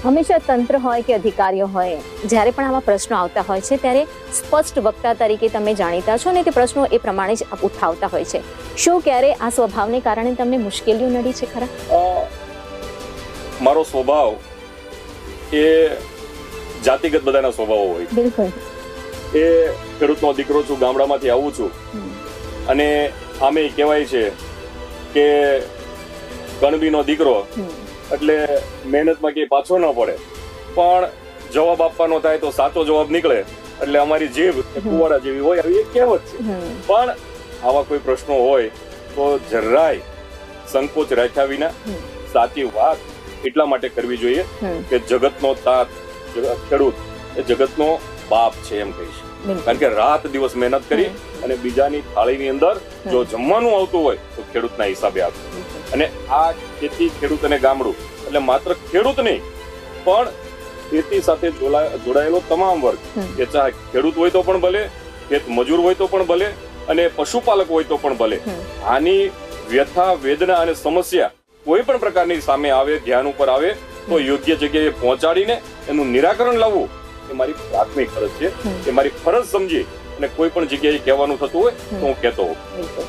હંમેશા તંત્ર હોય કે અધિકારીઓ હોય, જ્યારે પણ આવા પ્રશ્નો આવતા હોય છે ત્યારે સ્પષ્ટ વક્તા તરીકે તમે જાણીતા છો ને તે પ્રશ્નો એ પ્રમાણે જ ઉઠાવતા હોય છે. શું ક્યારે આ સ્વભાવને કારણે તમને મુશ્કેલીઓ નડી છે ખરા? મારો સ્વભાવ એ જાતિગત બધાના સ્વભાવો હોય. બિલકુલ. એ ખેડૂતનો દીકરો છું, ગામડામાંથી આવું છું, અને આમે કહેવાય છે કે કણબીનો દીકરો એટલે મહેનતમાં ક્યાંય પાછો ન પડે, પણ જવાબ આપવાનો થાય તો સાચો જવાબ નીકળે એટલે અમારી જીભ કુવાડા જેવી હોય, આવી એક કહેવત છે. પણ આવા કોઈ પ્રશ્નો હોય તો જરાય સંકોચ રાખ્યા વિના સાચી વાત એટલા માટે કરવી જોઈએ કે જગતનો તાત ખેડૂત એ જગતનો બાપ છે એમ કહીશ. કારણ કે રાત દિવસ મહેનત કરી અને બીજાની થાળીની અંદર જો જમવાનું આવતું હોય તો ખેડૂતના હિસાબે આપે. અને આ ખેતી, ખેડૂત અને ગામડું એટલે માત્ર ખેડૂત નહીં પણ ખેતી સાથે જોડાયેલો તમામ વર્ગ, કે ચાહે ખેડૂત હોય તો પણ ભલે, ખેત મજૂર હોય તો પણ ભલે, અને પશુપાલક હોય તો પણ ભલે, આની વ્યથા, વેદના અને સમસ્યા કોઈ પણ પ્રકારની સામે આવે, ધ્યાન ઉપર આવે તો યોગ્ય જગ્યાએ પહોંચાડીને એનું નિરાકરણ લાવવું એ મારી પ્રાથમિક ફરજ છે. એ મારી ફરજ સમજી અને કોઈ પણ જગ્યાએ કહેવાનું થતું હોય તો હું કહેતો હોઉં.